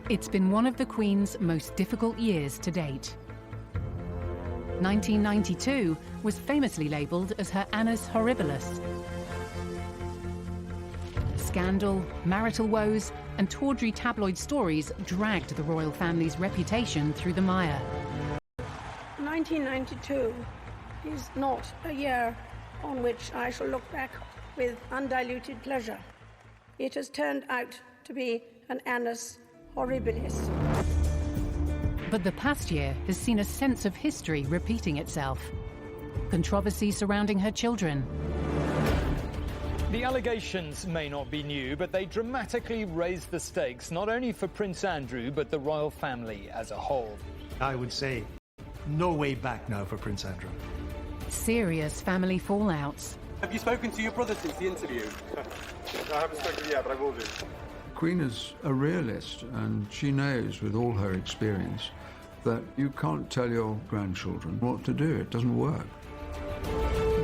It's been one of the Queen's most difficult years to date. 1992 was famously labelled as her annus horribilis. Scandal, marital woes, and tawdry tabloid stories dragged the royal family's reputation through the mire. 1992 is not a year on which I shall look back with undiluted pleasure. It has turned out to be an annus horribilis. But the past year has seen a sense of history repeating itself. Controversy surrounding her children. The allegations may not be new, but they dramatically raised the stakes, not only for Prince Andrew, but the royal family as a whole. I would say no way back now for Prince Andrew. Serious family fallouts. Have you spoken to your brother since the interview? I haven't spoken yet, but I will do. Queen is a realist, and she knows with all her experience that you can't tell your grandchildren what to do. It doesn't work.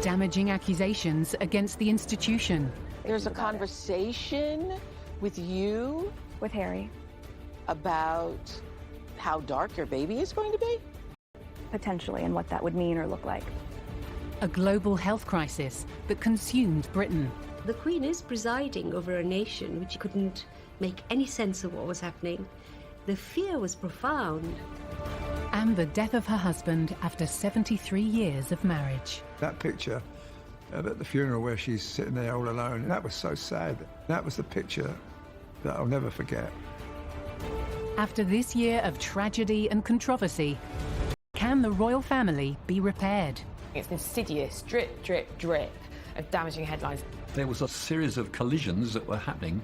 Damaging accusations against the institution. There's a conversation with you, with Harry, about how dark your baby is going to be? potentially, and what that would mean or look like. A global health crisis that consumed Britain. The Queen is presiding over a nation which couldn't make any sense of what was happening. The fear was profound. And the death of her husband after 73 years of marriage. That picture at the funeral where she's sitting there all alone, that was so sad. That was the picture that I'll never forget. After this year of tragedy and controversy, can the royal family be repaired? It's insidious, drip, drip, drip of damaging headlines. There was a series of collisions that were happening,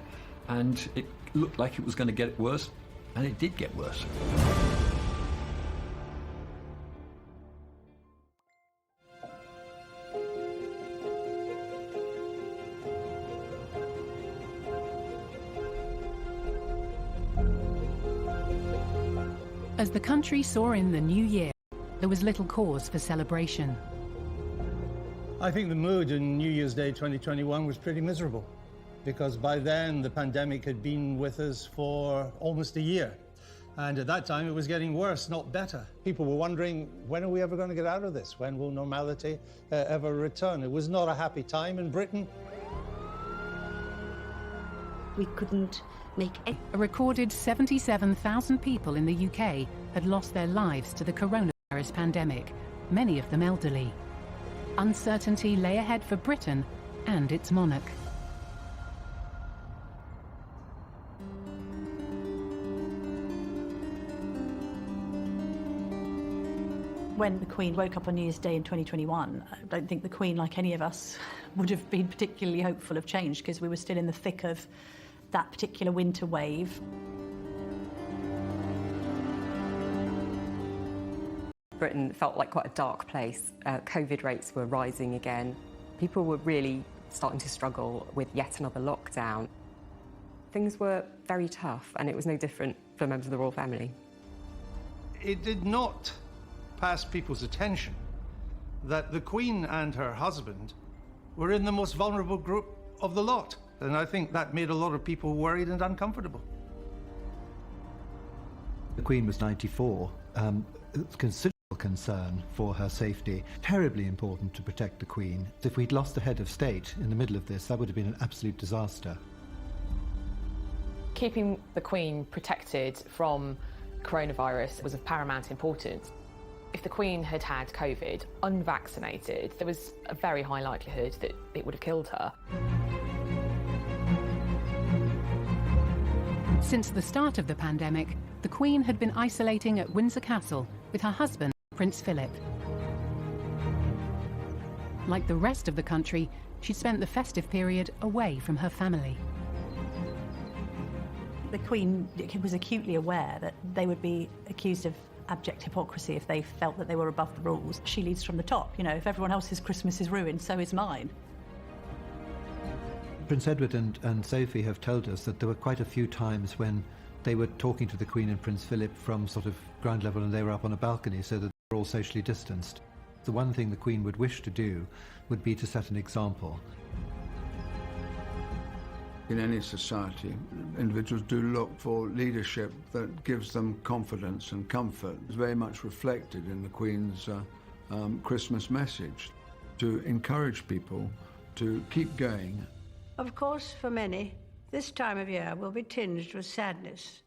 and it looked like it was going to get worse, and it did get worse. As the country saw in the new year, there was little cause for celebration. I think the mood in New Year's Day 2021 was pretty miserable, because by then the pandemic had been with us for almost a year. And at that time it was getting worse, not better. People were wondering, when are we ever going to get out of this? When will normality ever return? It was not a happy time in Britain. We couldn't make any... A recorded 77,000 people in the UK had lost their lives to the coronavirus pandemic, many of them elderly. Uncertainty lay ahead for Britain and its monarch. When the Queen woke up on New Year's Day in 2021, I don't think the Queen, like any of us, would have been particularly hopeful of change, because we were still in the thick of that particular winter wave. Britain felt like quite a dark place. COVID rates were rising again. People were really starting to struggle with yet another lockdown. Things were very tough, and it was no different for members of the royal family. It did not pass people's attention that the Queen and her husband were in the most vulnerable group of the lot. And I think that made a lot of people worried and uncomfortable. The Queen was 94. Considerable concern for her safety. Terribly important to protect the Queen. If we'd lost the head of state in the middle of this, that would have been an absolute disaster. Keeping the Queen protected from coronavirus was of paramount importance. If the Queen had had COVID unvaccinated, there was a very high likelihood that it would have killed her. Since the start of the pandemic, the Queen had been isolating at Windsor Castle with her husband, Prince Philip. Like the rest of the country, she spent the festive period away from her family. The Queen was acutely aware that they would be accused of abject hypocrisy if they felt that they were above the rules. She leads from the top. You know, if everyone else's Christmas is ruined, so is mine. Prince Edward and Sophie have told us that there were quite a few times when they were talking to the Queen and Prince Philip from sort of ground level, and they were up on a balcony, so that they were all socially distanced. The one thing the Queen would wish to do would be to set an example. In any society, individuals do look for leadership that gives them confidence and comfort. It's very much reflected in the Queen's Christmas message, to encourage people to keep going. Of course, for many, this time of year will be tinged with sadness.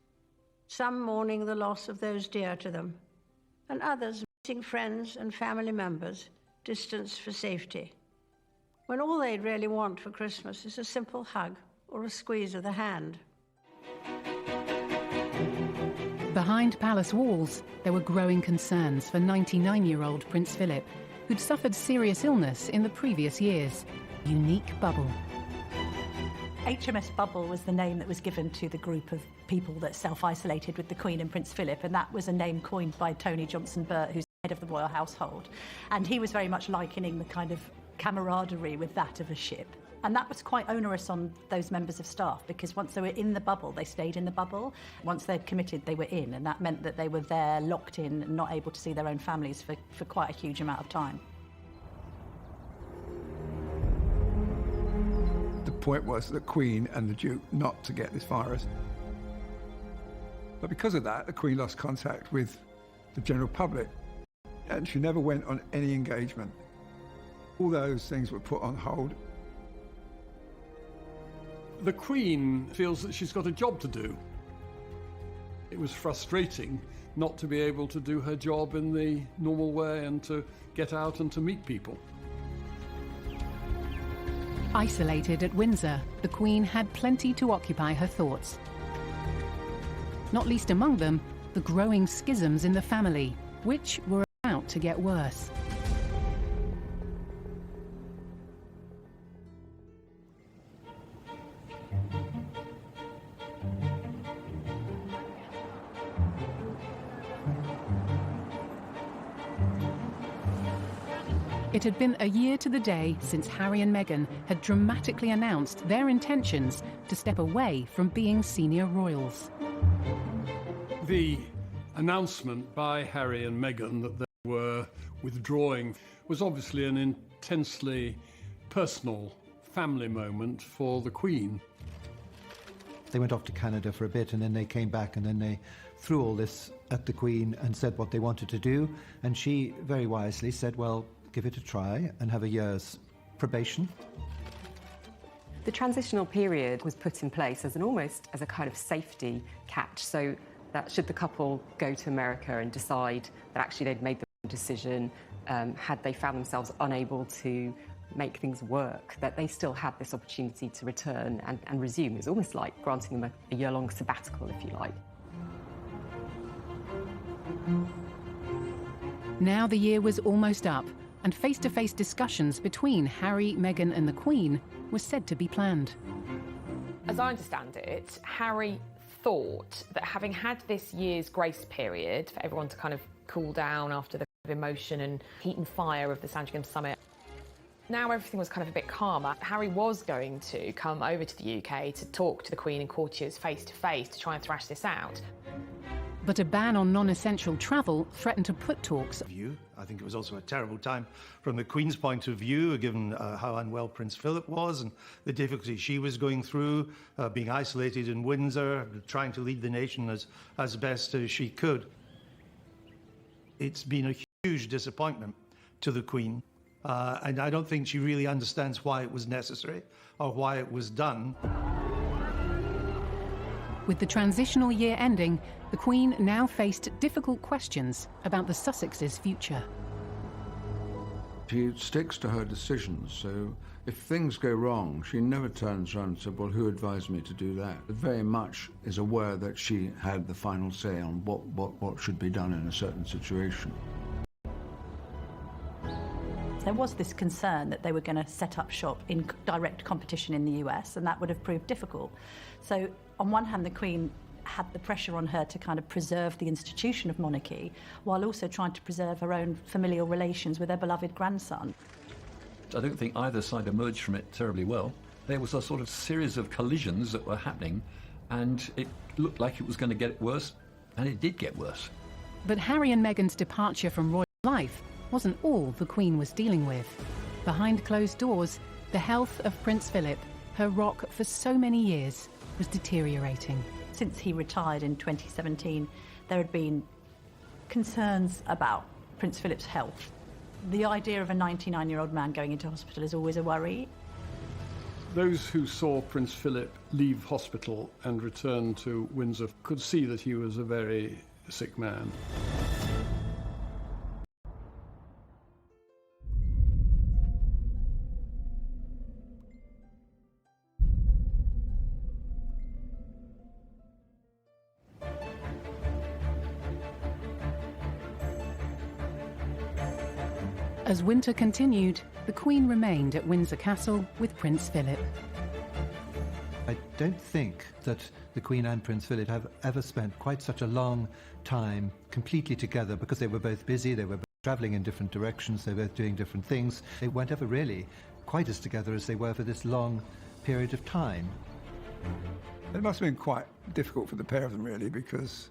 Some mourning the loss of those dear to them, and others missing friends and family members distanced for safety, when all they'd really want for Christmas is a simple hug or a squeeze of the hand. Behind palace walls, there were growing concerns for 99-year-old Prince Philip, who'd suffered serious illness in the previous years. Unique bubble. HMS Bubble was the name that was given to the group of people that self-isolated with the Queen and Prince Philip, and that was a name coined by Tony Johnson-Burt, who's head of the royal household. And he was very much likening the kind of camaraderie with that of a ship. And that was quite onerous on those members of staff, because once they were in the bubble, they stayed in the bubble. Once they'd committed, they were in, and that meant that they were there, locked in, and not able to see their own families for quite a huge amount of time. The point was the Queen and the Duke not to get this virus. But because of that, the Queen lost contact with the general public, and she never went on any engagement. All those things were put on hold. The Queen feels that she's got a job to do. It was frustrating not to be able to do her job in the normal way and to get out and to meet people. Isolated at Windsor, the Queen had plenty to occupy her thoughts. Not least among them, the growing schisms in the family, which were about to get worse. It had been a year to the day since Harry and Meghan had dramatically announced their intentions to step away from being senior royals. The announcement by Harry and Meghan that they were withdrawing was obviously an intensely personal family moment for the Queen. They went off to Canada for a bit, and then they came back, and then they threw all this at the Queen and said what they wanted to do, and she very wisely said, well, give it a try and have a year's probation. The transitional period was put in place as almost as a kind of safety catch, so that should the couple go to America and decide that actually they'd made the wrong decision, had they found themselves unable to make things work, that they still had this opportunity to return and resume. It's almost like granting them a year-long sabbatical, if you like. Now the year was almost up, and face-to-face discussions between Harry, Meghan and the Queen were said to be planned. As I understand it, Harry thought that having had this year's grace period for everyone to kind of cool down after the emotion and heat and fire of the Sandringham summit, now everything was kind of a bit calmer. Harry was going to come over to the UK to talk to the Queen and courtiers face-to-face to try and thrash this out. But a ban on non-essential travel threatened to put talks. I think it was also a terrible time from the Queen's point of view, given how unwell Prince Philip was and the difficulty she was going through, being isolated in Windsor, trying to lead the nation as best as she could. It's been a huge disappointment to the Queen, and I don't think she really understands why it was necessary or why it was done. With the transitional year ending, the Queen now faced difficult questions about the Sussexes' future. She sticks to her decisions, so if things go wrong, she never turns around and says, well, who advised me to do that? But very much is aware that she had the final say on what should be done in a certain situation. There was this concern that they were going to set up shop in direct competition in the US, and that would have proved difficult. So on one hand, the Queen had the pressure on her to kind of preserve the institution of monarchy, while also trying to preserve her own familial relations with her beloved grandson. I don't think either side emerged from it terribly well. There was a sort of series of collisions that were happening, and it looked like it was going to get worse, and it did get worse. But Harry and Meghan's departure from royal life wasn't all the Queen was dealing with. Behind closed doors, the health of Prince Philip her rock for so many years was deteriorating. Since he retired in 2017, there had been concerns about Prince Philip's health. The idea of a 99-year-old man going into hospital is always a worry. Those who saw Prince Philip leave hospital and return to Windsor could see that he was a very sick man. As winter continued, the Queen remained at Windsor Castle with Prince Philip. I don't think that the Queen and Prince Philip have ever spent quite such a long time completely together, because they were both busy, they were both travelling in different directions, they were both doing different things. They weren't ever really quite as together as they were for this long period of time. It must have been quite difficult for the pair of them, really, because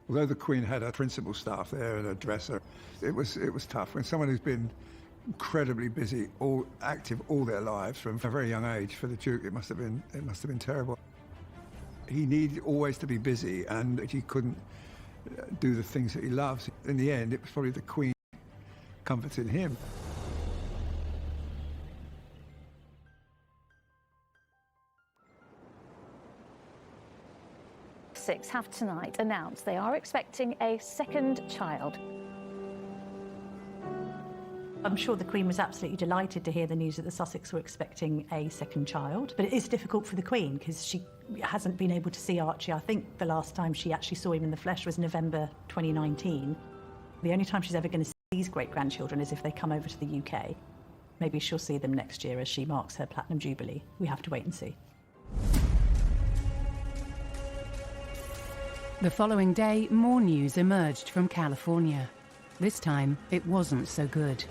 although the Queen had a principal staff there and a dresser, it was tough. When someone who's been incredibly busy, active all their lives from a very young age, for the Duke, it must have been terrible. He needed always to be busy, and he couldn't do the things that he loves. In the end, it was probably the Queen comforting him. Sussex have tonight announced they are expecting a second child. I'm sure the Queen was absolutely delighted to hear the news that the Sussex were expecting a second child, but it is difficult for the Queen because she hasn't been able to see Archie. I think the last time she actually saw him in the flesh was November 2019. The only time she's ever going to see these great-grandchildren is if they come over to the UK. Maybe she'll see them next year as she marks her Platinum Jubilee. We have to wait and see. The following day, more news emerged from California. This time, it wasn't so good.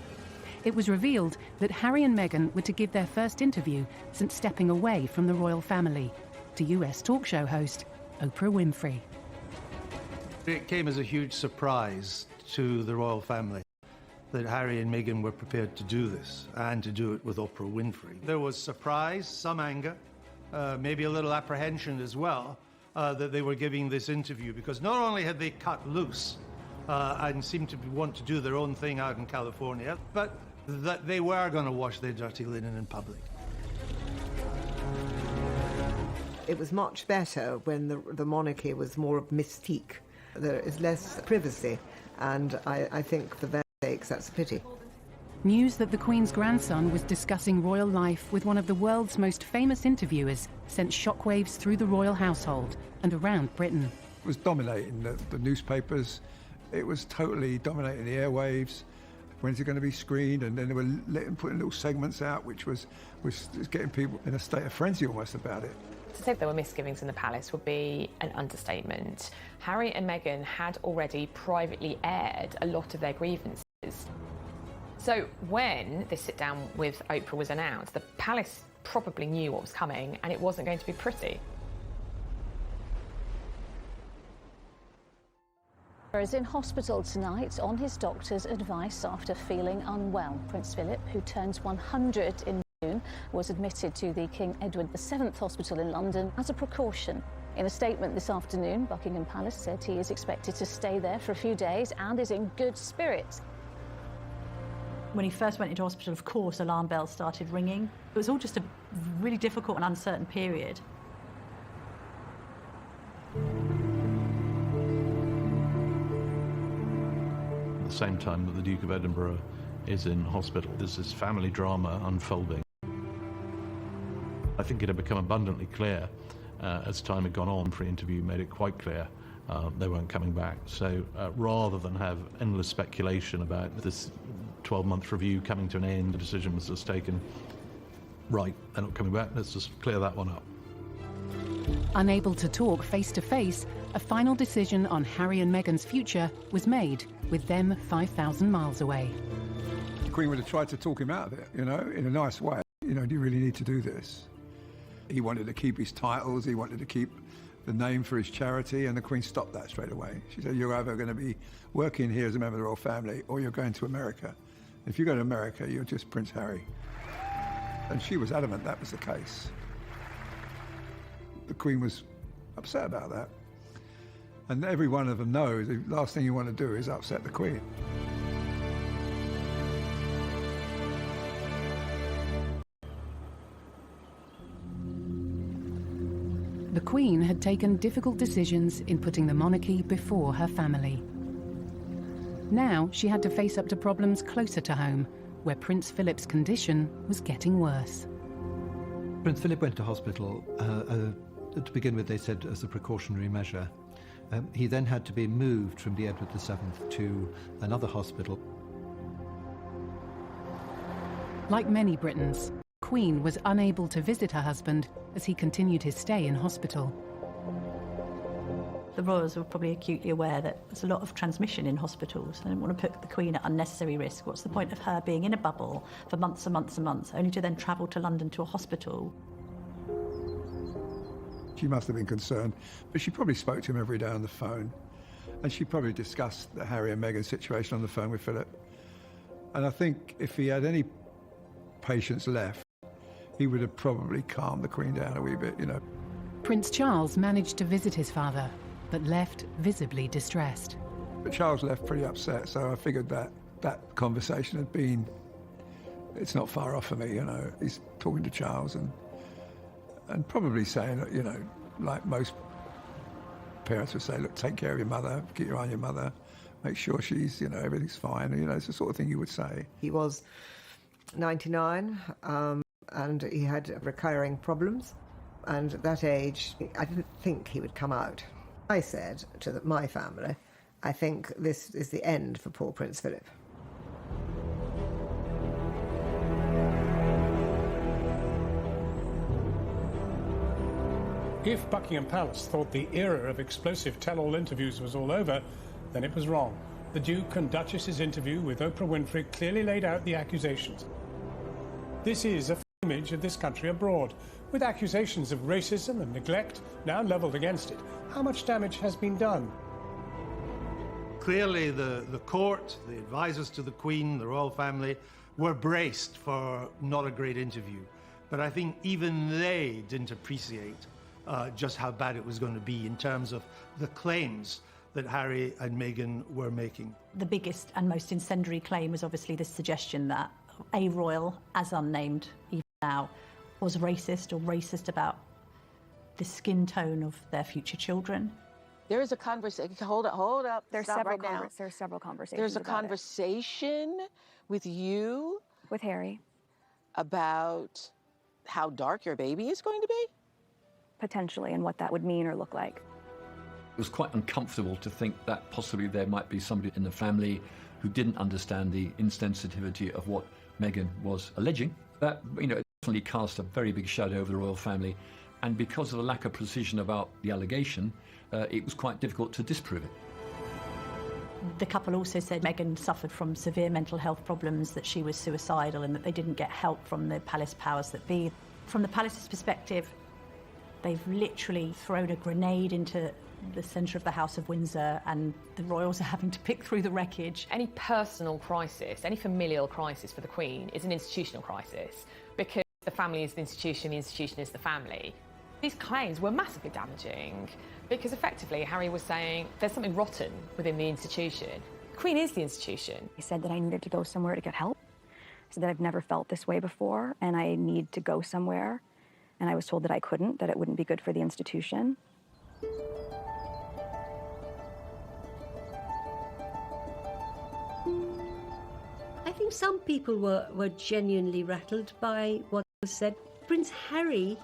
It was revealed that Harry and Meghan were to give their first interview since stepping away from the royal family to US talk show host Oprah Winfrey. It came as a huge surprise to the royal family that Harry and Meghan were prepared to do this, and to do it with Oprah Winfrey. There was surprise, some anger, maybe a little apprehension as well, that they were giving this interview, because not only had they cut loose and seemed to want to do their own thing out in California, but that they were going to wash their dirty linen in public. It was much better when the monarchy was more of mystique. There is less privacy, and I think for their sakes that's a pity. News that the Queen's grandson was discussing royal life with one of the world's most famous interviewers sent shockwaves through the royal household and around Britain. It was dominating the newspapers. It was totally dominating the airwaves. When's it going to be screened? And then they were putting little segments out, which was getting people in a state of frenzy almost about it. To say there were misgivings in the palace would be an understatement. Harry and Meghan had already privately aired a lot of their grievances. So when this sit-down with Oprah was announced, the palace probably knew what was coming, and it wasn't going to be pretty. Is in hospital tonight on his doctor's advice after feeling unwell. Prince Philip, who turns 100 in June, was admitted to the King Edward VII Hospital in London as a precaution. In a statement this afternoon, Buckingham Palace said he is expected to stay there for a few days and is in good spirits. When he first went into hospital, of course, alarm bells started ringing. It was all just a really difficult and uncertain period. At the same time that the Duke of Edinburgh is in hospital, there's this family drama unfolding. I think it had become abundantly clear as time had gone on. The interview made it quite clear they weren't coming back. So rather than have endless speculation about this 12-month review coming to an end, the decision was just taken, right, they're not coming back, let's just clear that one up. Unable to talk face-to-face, a final decision on Harry and Meghan's future was made, with them 5,000 miles away. The Queen would have tried to talk him out of it, in a nice way. Do you really need to do this? He wanted to keep his titles, he wanted to keep the name for his charity, and the Queen stopped that straight away. She said, you're either going to be working here as a member of the royal family, or you're going to America. If you go to America, you're just Prince Harry. And she was adamant that was the case. the Queen was upset about that. And every one of them knows the last thing you want to do is upset the Queen. The Queen had taken difficult decisions in putting the monarchy before her family. Now she had to face up to problems closer to home, where Prince Philip's condition was getting worse. Prince Philip went to hospital. To begin with, they said as a precautionary measure. He then had to be moved from the Edward VII to another hospital. Like many Britons, Queen was unable to visit her husband as he continued his stay in hospital. The royals were probably acutely aware that there's a lot of transmission in hospitals. They didn't want to put the Queen at unnecessary risk. What's the point of her being in a bubble for months and months and months, only to then travel to London to a hospital? She must have been concerned, but she probably spoke to him every day on the phone. And she probably discussed the Harry and Meghan situation on the phone with Philip. And I think if he had any patience left, he would have probably calmed the Queen down a wee bit, you know. Prince Charles managed to visit his father, but left visibly distressed. But Charles left pretty upset, so I figured that that conversation had been, it's not far off for me, you know. He's talking to Charles and probably saying, you know, like most parents would say, look, take care of your mother, keep your eye on your mother, make sure she's, you know, everything's fine. You know, it's the sort of thing you would say. He was 99, and he had recurring problems. And at that age, I didn't think he would come out. I said to my family, I think this is the end for poor Prince Philip. If Buckingham Palace thought the era of explosive tell-all interviews was all over, then it was wrong. The Duke and Duchess's interview with Oprah Winfrey clearly laid out the accusations. This is a image of this country abroad, with accusations of racism and neglect now levelled against it. How much damage has been done? Clearly, the court, the advisors to the Queen, the royal family, were braced for not a great interview. But I think even they didn't appreciate just how bad it was going to be in terms of the claims that Harry and Meghan were making. The biggest and most incendiary claim was obviously the suggestion that a royal, as unnamed even now, was racist or racist about the skin tone of their future children. There is a conversation. Hold up. There's Stop several right now. There's several conversations. There's a about conversation with you, with Harry, about how dark your baby is going to be? Potentially, and what that would mean or look like. It was quite uncomfortable to think that possibly there might be somebody in the family who didn't understand the insensitivity of what Meghan was alleging. That, you know, it definitely cast a very big shadow over the royal family, and because of the lack of precision about the allegation, it was quite difficult to disprove it. The couple also said Meghan suffered from severe mental health problems, that she was suicidal, and that they didn't get help from the palace powers that be. From the palace's perspective, they've literally thrown a grenade into the centre of the House of Windsor, and the royals are having to pick through the wreckage. Any personal crisis, any familial crisis for the Queen is an institutional crisis, because the family is the institution is the family. These claims were massively damaging, because effectively Harry was saying there's something rotten within the institution. The Queen is the institution. He said that I needed to go somewhere to get help. He said that I've never felt this way before, and I need to go somewhere. And I was told that I couldn't, that it wouldn't be good for the institution. I think some people were genuinely rattled by what was said. Prince Harry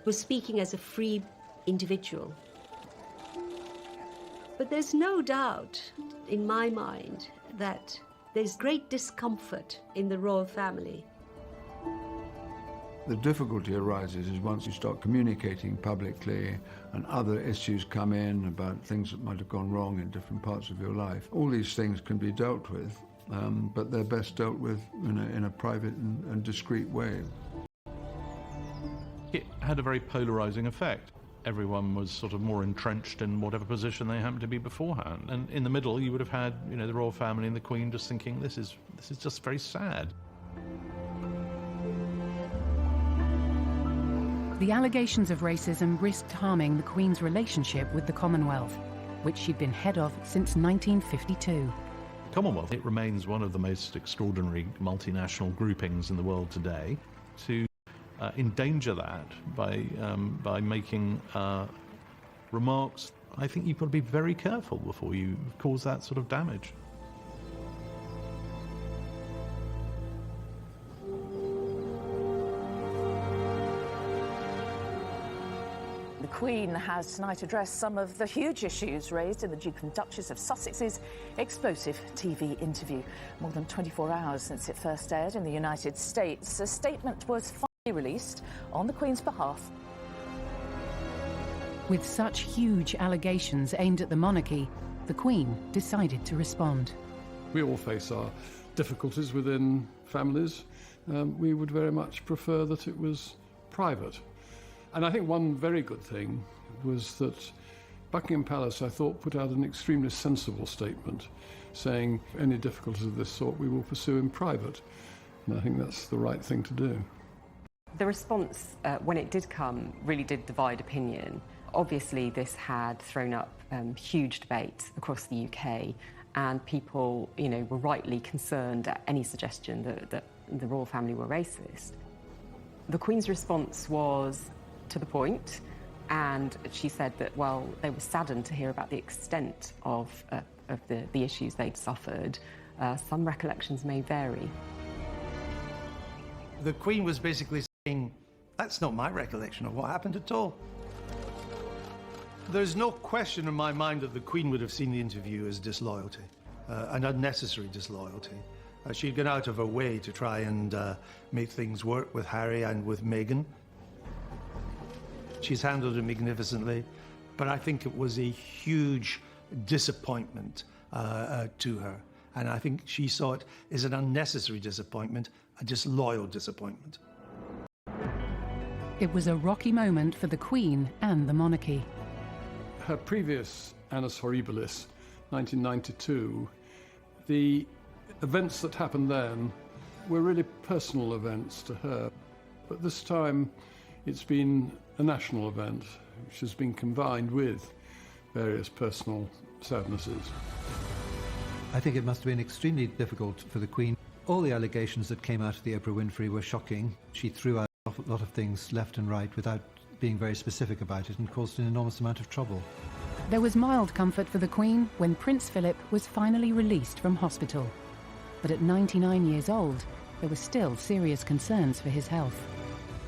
was speaking as a free individual. But there's no doubt in my mind that there's great discomfort in the royal family. The difficulty arises is once you start communicating publicly and other issues come in about things that might have gone wrong in different parts of your life. All these things can be dealt with, but they're best dealt with in a private and discreet way. It had a very polarising effect. Everyone was sort of more entrenched in whatever position they happened to be beforehand. And in the middle, you would have had, you know, the royal family and the Queen just thinking, this is just very sad. The allegations of racism risked harming the Queen's relationship with the Commonwealth, which she'd been head of since 1952. The Commonwealth, it remains one of the most extraordinary multinational groupings in the world today. To endanger that by making remarks, I think you've got to be very careful before you cause that sort of damage. The Queen has tonight addressed some of the huge issues raised in the Duke and Duchess of Sussex's explosive TV interview. More than 24 hours since it first aired in the United States, a statement was finally released on the Queen's behalf. With such huge allegations aimed at the monarchy, the Queen decided to respond. We all face our difficulties within families. We would very much prefer that it was private. And I think one very good thing was that Buckingham Palace, I thought, put out an extremely sensible statement saying any difficulties of this sort we will pursue in private. And I think that's the right thing to do. The response, when it did come, really did divide opinion. Obviously, this had thrown up huge debate across the UK, and people, were rightly concerned at any suggestion that the royal family were racist. The Queen's response was to the point, and she said that, well, they were saddened to hear about the extent of the issues they'd suffered. Some recollections may vary. The Queen was basically saying, that's not my recollection of what happened at all. There's no question in my mind that the Queen would have seen the interview as disloyalty, an unnecessary disloyalty. She'd gone out of her way to try and make things work with Harry and with Meghan. She's handled it magnificently, but I think it was a huge disappointment to her. And I think she saw it as an unnecessary disappointment, a disloyal disappointment. It was a rocky moment for the Queen and the monarchy. Her previous Annus Horribilis, 1992, the events that happened then were really personal events to her. But this time, it's been a national event, which has been combined with various personal sadnesses. I think it must have been extremely difficult for the Queen. All the allegations that came out of the Oprah Winfrey were shocking. She threw out a lot of things left and right without being very specific about it and caused an enormous amount of trouble. There was mild comfort for the Queen when Prince Philip was finally released from hospital. But at 99 years old, there were still serious concerns for his health.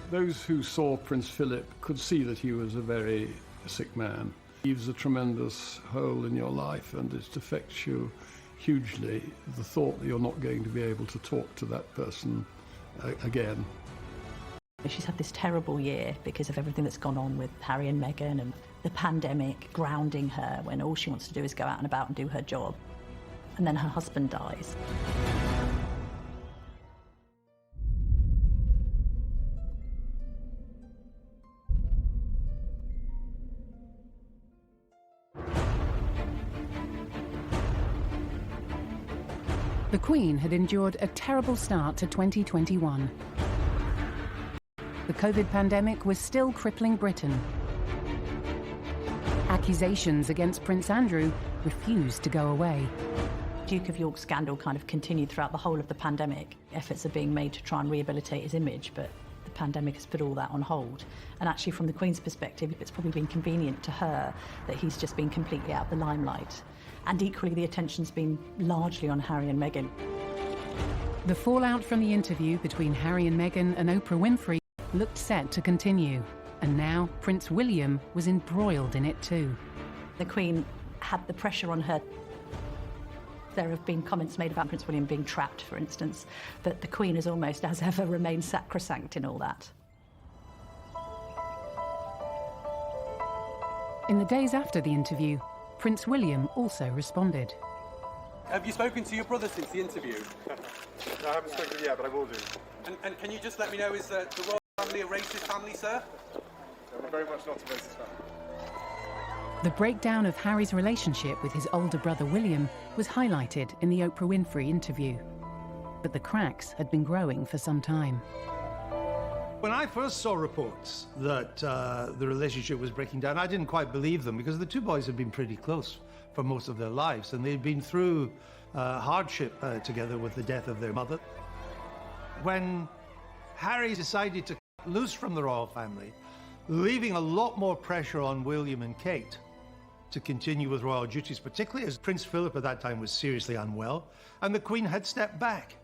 Those who saw Prince Philip could see that he was a very sick man. He leaves a tremendous hole in your life, and it affects you hugely, the thought that you're not going to be able to talk to that person again. She's had this terrible year because of everything that's gone on with Harry and Meghan and the pandemic grounding her when all she wants to do is go out and about and do her job. And then her husband dies. The Queen had endured a terrible start to 2021. The COVID pandemic was still crippling Britain. Accusations against Prince Andrew refused to go away. Duke of York scandal kind of continued throughout the whole of the pandemic. Efforts are being made to try and rehabilitate his image, but the pandemic has put all that on hold. And actually, from the Queen's perspective, it's probably been convenient to her that he's just been completely out of the limelight. And equally, the attention's been largely on Harry and Meghan. The fallout from the interview between Harry and Meghan and Oprah Winfrey looked set to continue. And now Prince William was embroiled in it too. The Queen had the pressure on her. There have been comments made about Prince William being trapped, for instance, but the Queen has almost, as ever, remained sacrosanct in all that. In the days after the interview, Prince William also responded. Have you spoken to your brother since the interview? No, I haven't spoken yet, but I will do. And can you just let me know, is the royal family a racist family, sir? No, we're very much not a racist family. The breakdown of Harry's relationship with his older brother William was highlighted in the Oprah Winfrey interview. But the cracks had been growing for some time. When I first saw reports that the relationship was breaking down, I didn't quite believe them because the two boys had been pretty close for most of their lives, and they'd been through hardship together with the death of their mother. When Harry decided to cut loose from the royal family, leaving a lot more pressure on William and Kate to continue with royal duties, particularly as Prince Philip at that time was seriously unwell, and the Queen had stepped back.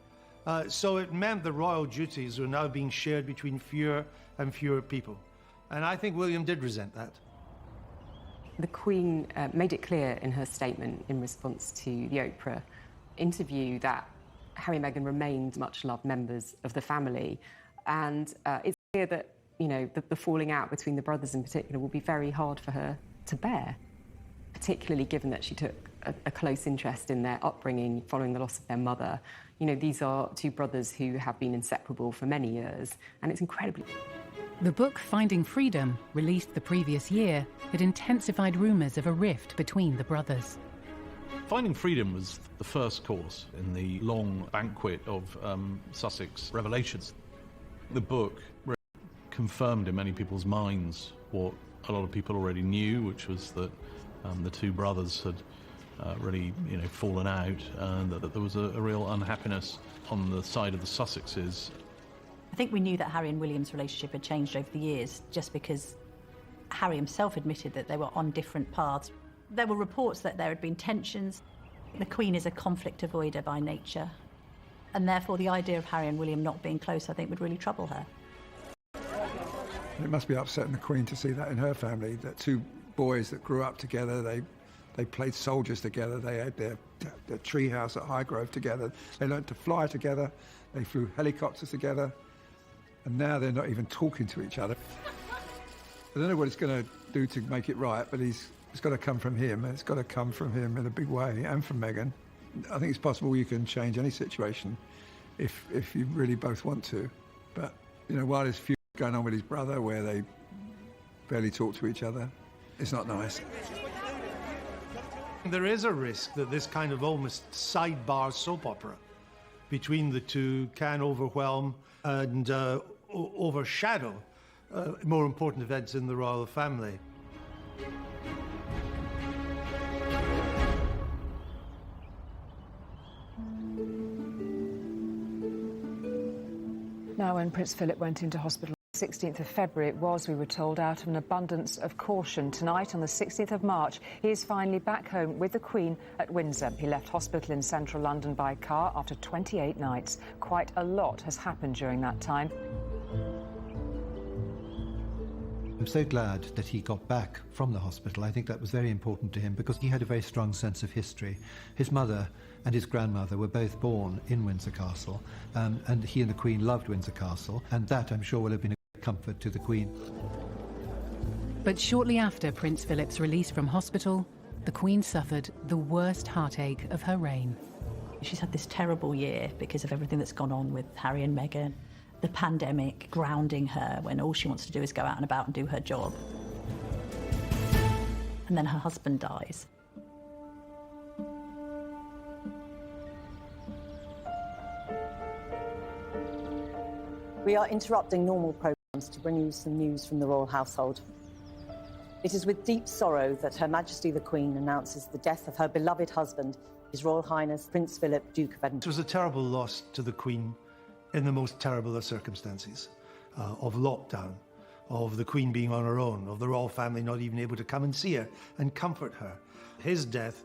So it meant the royal duties were now being shared between fewer and fewer people. And I think William did resent that. The Queen made it clear in her statement in response to the Oprah interview that Harry and Meghan remained much-loved members of the family. And it's clear that, you know, the falling out between the brothers in particular will be very hard for her to bear, particularly given that she took a close interest in their upbringing following the loss of their mother. You know, these are two brothers who have been inseparable for many years, and it's incredibly... The book Finding Freedom, released the previous year, had intensified rumours of a rift between the brothers. Finding Freedom was the first course in the long banquet of Sussex revelations. The book really confirmed in many people's minds what a lot of people already knew, which was that the two brothers had really, you know, fallen out, and that there was a real unhappiness on the side of the Sussexes. I think we knew that Harry and William's relationship had changed over the years, just because Harry himself admitted that they were on different paths. There were reports that there had been tensions. The Queen is a conflict avoider by nature, and therefore the idea of Harry and William not being close, I think, would really trouble her. It must be upsetting the Queen to see that in her family, that two boys that grew up together, they played soldiers together, they had their tree house at Highgrove together, they learnt to fly together, they flew helicopters together, and now they're not even talking to each other. I don't know what it's going to do to make it right, but it's got to come from him, and it's got to come from him in a big way, and from Meghan. I think it's possible you can change any situation if you really both want to. But, you know, while there's feud going on with his brother, where they barely talk to each other, it's not nice. There is a risk that this kind of almost sidebar soap opera between the two can overwhelm and overshadow more important events in the royal family. Now, when Prince Philip went into hospital on the 16th of February, it was, we were told, out of an abundance of caution. Tonight, on the 16th of March, he is finally back home with the Queen at Windsor. He left hospital in central London by car after 28 nights. Quite a lot has happened during that time. I'm so glad that he got back from the hospital. I think that was very important to him because he had a very strong sense of history. His mother and his grandmother were both born in Windsor Castle, and he and the Queen loved Windsor Castle, and that, I'm sure, will have been a great comfort to the Queen. But shortly after Prince Philip's release from hospital, the Queen suffered the worst heartache of her reign. She's had this terrible year because of everything that's gone on with Harry and Meghan. The pandemic grounding her when all she wants to do is go out and about and do her job. And then her husband dies. We are interrupting normal programmes to bring you some news from the royal household. It is with deep sorrow that Her Majesty the Queen announces the death of her beloved husband, His Royal Highness Prince Philip, Duke of Edinburgh. It was a terrible loss to the Queen in the most terrible of circumstances, of lockdown, of the Queen being on her own, of the royal family not even able to come and see her and comfort her. His death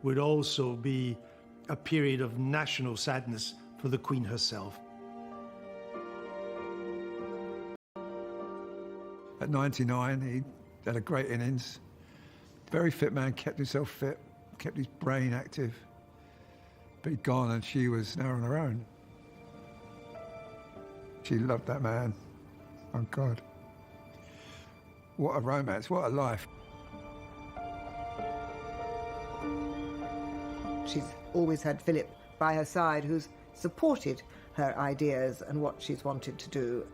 would also be a period of national sadness for the Queen herself. At 99, he had a great innings. Very fit man, kept himself fit, kept his brain active. But he'd gone and she was now on her own. She loved that man. Oh, God. What a romance, what a life. She's always had Philip by her side, who's supported her ideas and what she's wanted to do.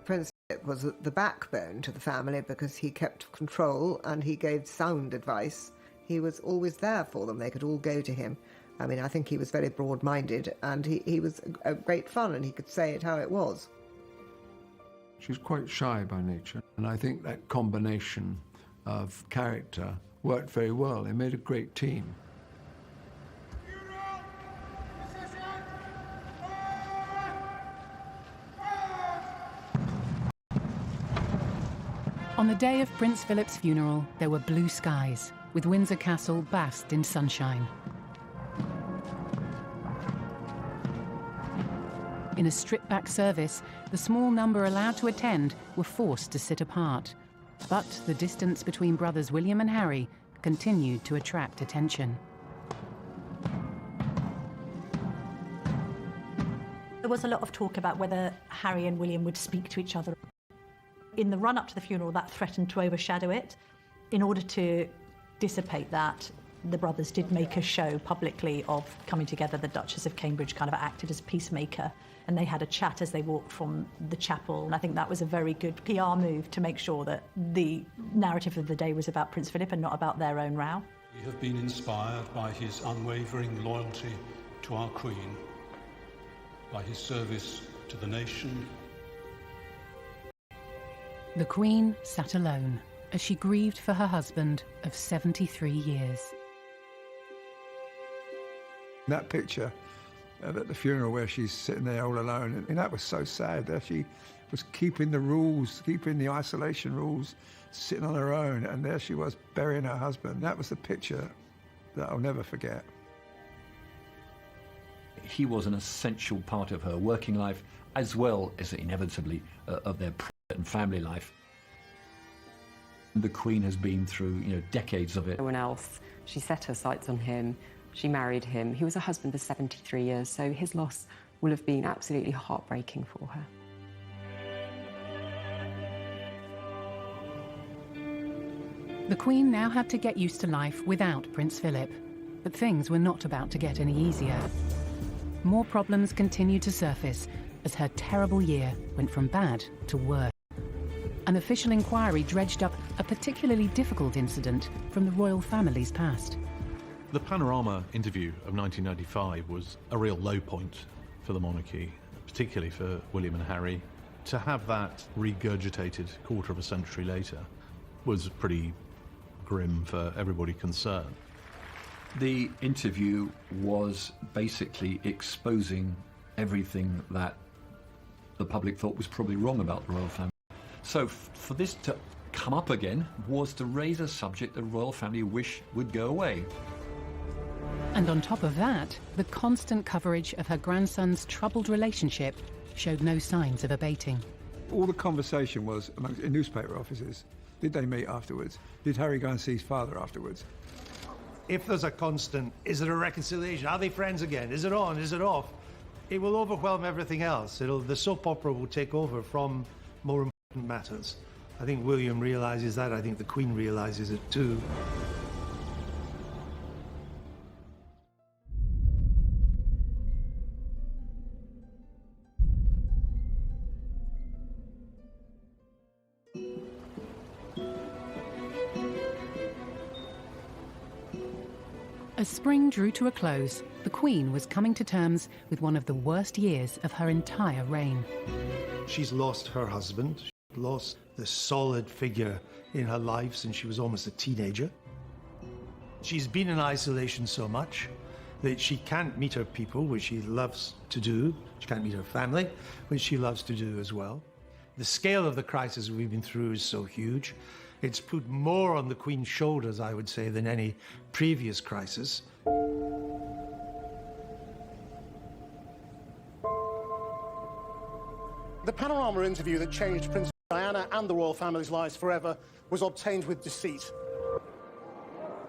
Prince Philip was the backbone to the family because he kept control and he gave sound advice. He was always there for them. They could all go to him. I mean, I think he was very broad-minded and he was a great fun and he could say it how it was. She's quite shy by nature, and I think that combination of character worked very well. They made a great team. On the day of Prince Philip's funeral, there were blue skies, with Windsor Castle basked in sunshine. In a stripped-back service, the small number allowed to attend were forced to sit apart. But the distance between brothers William and Harry continued to attract attention. There was a lot of talk about whether Harry and William would speak to each other. In the run-up to the funeral, that threatened to overshadow it. In order to dissipate that, the brothers did make a show publicly of coming together. The Duchess of Cambridge kind of acted as peacemaker, and they had a chat as they walked from the chapel. And I think that was a very good PR move to make sure that the narrative of the day was about Prince Philip and not about their own row. We have been inspired by his unwavering loyalty to our Queen, by his service to the nation. The Queen sat alone as she grieved for her husband of 73 years. That picture at the funeral where she's sitting there all alone, and that was so sad. That she was keeping the rules, keeping the isolation rules, sitting on her own, and there she was burying her husband. That was the picture that I'll never forget. He was an essential part of her working life, as well as inevitably of their private and family life. The Queen has been through, decades of it. No one else. She set her sights on him. She married him. He was a husband for 73 years, so his loss will have been absolutely heartbreaking for her. The Queen now had to get used to life without Prince Philip, but things were not about to get any easier. More problems continued to surface as her terrible year went from bad to worse. An official inquiry dredged up a particularly difficult incident from the royal family's past. The Panorama interview of 1995 was a real low point for the monarchy, particularly for William and Harry. To have that regurgitated quarter of a century later was pretty grim for everybody concerned. The interview was basically exposing everything that the public thought was probably wrong about the royal family. So for this to come up again was to raise a subject the royal family wish would go away. And on top of that, the constant coverage of her grandson's troubled relationship showed no signs of abating. All the conversation was in newspaper offices. Did they meet afterwards? Did Harry go and see his father afterwards? If there's a constant, is there a reconciliation? Are they friends again? Is it on? Is it off? It will overwhelm everything else. The soap opera will take over from more important matters. I think William realises that. I think the Queen realises it too. As spring drew to a close, the Queen was coming to terms with one of the worst years of her entire reign. She's lost her husband. She's lost the solid figure in her life since she was almost a teenager. She's been in isolation so much that she can't meet her people, which she loves to do. She can't meet her family, which she loves to do as well. The scale of the crisis we've been through is so huge. It's put more on the Queen's shoulders, I would say, than any previous crisis. The Panorama interview that changed Princess Diana and the royal family's lives forever was obtained with deceit.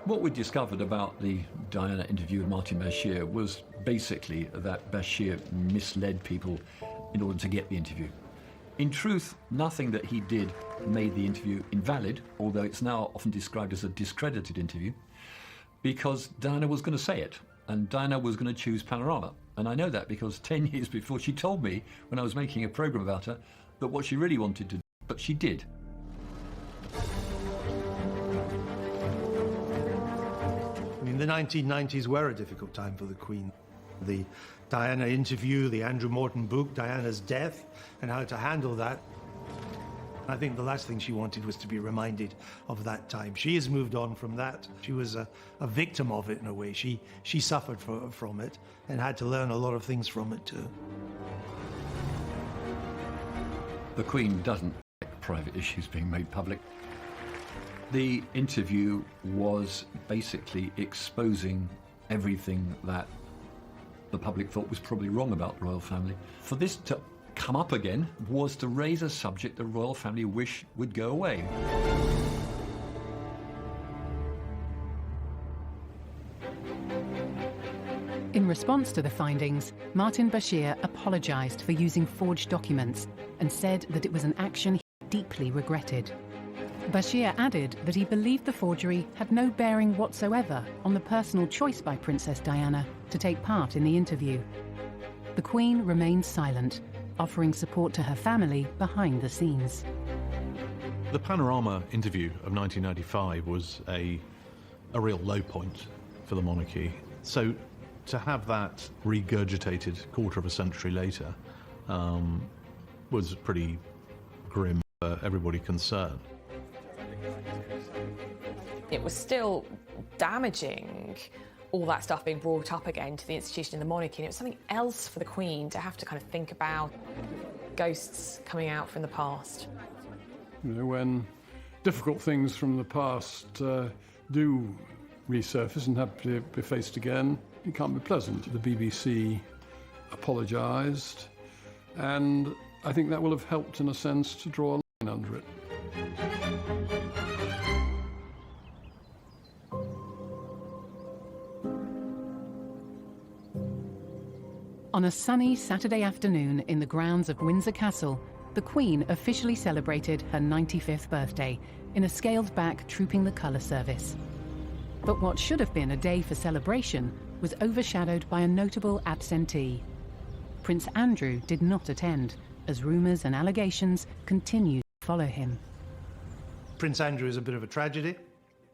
What we discovered about the Diana interview with Martin Bashir was basically that Bashir misled people in order to get the interview. In truth, nothing that he did made the interview invalid, although it's now often described as a discredited interview, because Diana was going to say it, and Diana was going to choose Panorama. And I know that because 10 years before she told me, when I was making a programme about her, that what she really wanted to do, but she did. I mean, the 1990s were a difficult time for the Queen. The Diana interview, the Andrew Morton book, Diana's death, and how to handle that. I think the last thing she wanted was to be reminded of that time. She has moved on from that. She was a victim of it in a way. She suffered from it and had to learn a lot of things from it too. The Queen doesn't like private issues being made public. The interview was basically exposing everything that the public thought was probably wrong about the royal family. For this to come up again was to raise a subject the royal family wish would go away. In response to the findings, Martin Bashir apologised for using forged documents and said that it was an action he deeply regretted. Bashir added that he believed the forgery had no bearing whatsoever on the personal choice by Princess Diana to take part in the interview. The Queen remained silent, offering support to her family behind the scenes. The Panorama interview of 1995 was a real low point for the monarchy. So to have that regurgitated quarter of a century later was pretty grim for everybody concerned. It was still damaging, all that stuff being brought up again to the institution of the monarchy, and it was something else for the Queen to have to kind of think about ghosts coming out from the past. You know, when difficult things from the past do resurface and have to be faced again, it can't be pleasant. The BBC apologised, and I think that will have helped in a sense to draw a line under it. On a sunny Saturday afternoon in the grounds of Windsor Castle, the Queen officially celebrated her 95th birthday in a scaled-back Trooping the Colour service. But what should have been a day for celebration was overshadowed by a notable absentee. Prince Andrew did not attend, as rumours and allegations continued to follow him. Prince Andrew is a bit of a tragedy.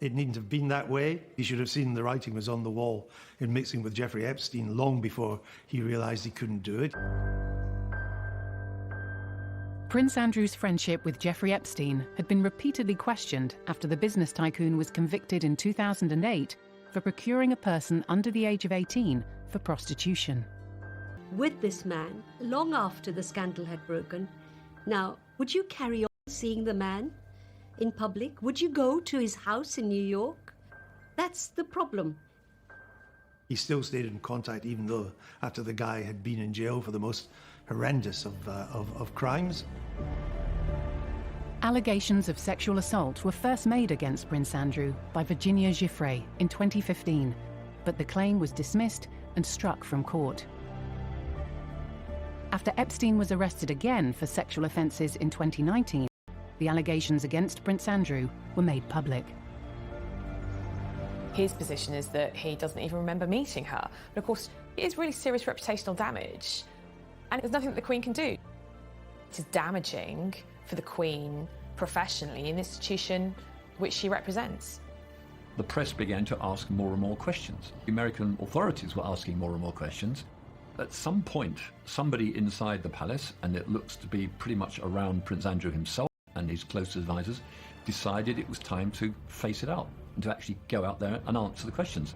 It needn't have been that way. He should have seen the writing was on the wall in mixing with Jeffrey Epstein long before he realised he couldn't do it. Prince Andrew's friendship with Jeffrey Epstein had been repeatedly questioned after the business tycoon was convicted in 2008 for procuring a person under the age of 18 for prostitution. With this man, long after the scandal had broken, now, would you carry on seeing the man in public? Would you go to his house in New York? That's the problem. He still stayed in contact even though after the guy had been in jail for the most horrendous of crimes. Allegations of sexual assault were first made against Prince Andrew by Virginia Giuffre in 2015, but the claim was dismissed and struck from court. After Epstein was arrested again for sexual offences in 2019, the allegations against Prince Andrew were made public. His position is that he doesn't even remember meeting her. But of course, it is really serious reputational damage, and there's nothing that the Queen can do. It is damaging for the Queen professionally in the institution which she represents. The press began to ask more and more questions. The American authorities were asking more and more questions. At some point, somebody inside the palace, and it looks to be pretty much around Prince Andrew himself and his close advisors, decided it was time to face it out and to actually go out there and answer the questions.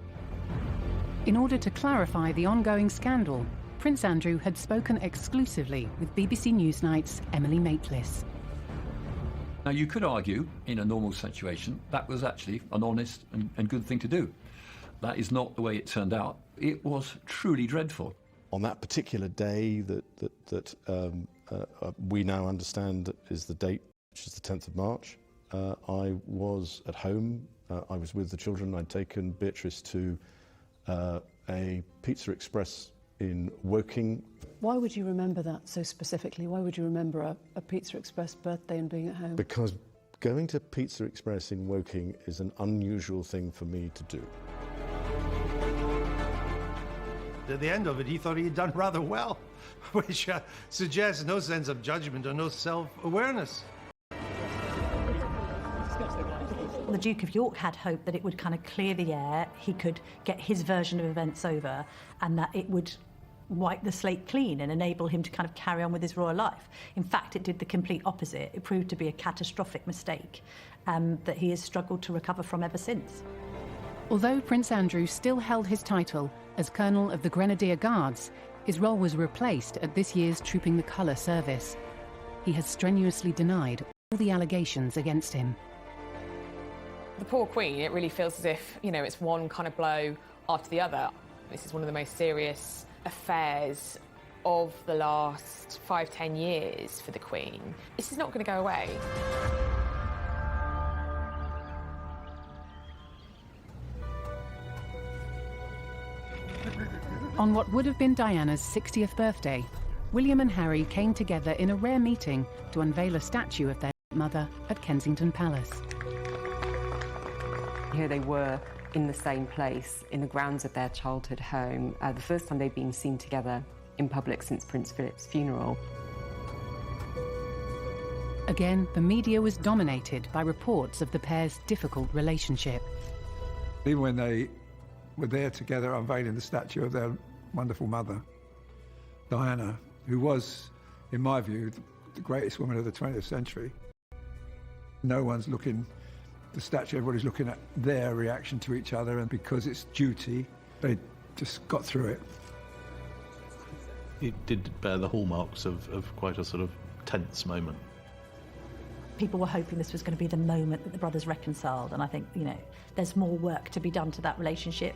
In order to clarify the ongoing scandal, Prince Andrew had spoken exclusively with BBC Newsnight's Emily Maitlis. Now, you could argue, in a normal situation, that was actually an honest and good thing to do. That is not the way it turned out. It was truly dreadful. On that particular day that we now understand is the date, which is the 10th of March, I was at home. I was with the children. I'd taken Beatrice to a Pizza Express in Woking. Why would you remember that so specifically? Why would you remember a Pizza Express birthday and being at home? Because going to Pizza Express in Woking is an unusual thing for me to do. At the end of it, he thought he had done rather well, which suggests no sense of judgment or no self-awareness. The Duke of York had hope that it would kind of clear the air, he could get his version of events over, and that it would wipe the slate clean and enable him to kind of carry on with his royal life. In fact, it did the complete opposite. It proved to be a catastrophic mistake that he has struggled to recover from ever since. Although Prince Andrew still held his title as Colonel of the Grenadier Guards, his role was replaced at this year's Trooping the Colour service. He has strenuously denied all the allegations against him. The poor Queen, it really feels as if, you know, it's one kind of blow after the other. This is one of the most serious affairs of the last 5-10 years for the Queen. This is not going to go away. On what would have been Diana's 60th birthday, William and Harry came together in a rare meeting to unveil a statue of their mother at Kensington Palace. Here they were in the same place, in the grounds of their childhood home, the first time they'd been seen together in public since Prince Philip's funeral. Again, the media was dominated by reports of the pair's difficult relationship. Even when they were there together unveiling the statue of their wonderful mother, Diana, who was, in my view, the greatest woman of the 20th century. No one's looking, the statue, everybody's looking at their reaction to each other, and because it's duty, they just got through it. It did bear the hallmarks of quite a sort of tense moment. People were hoping this was going to be the moment that the brothers reconciled, and I think, you know, there's more work to be done to that relationship.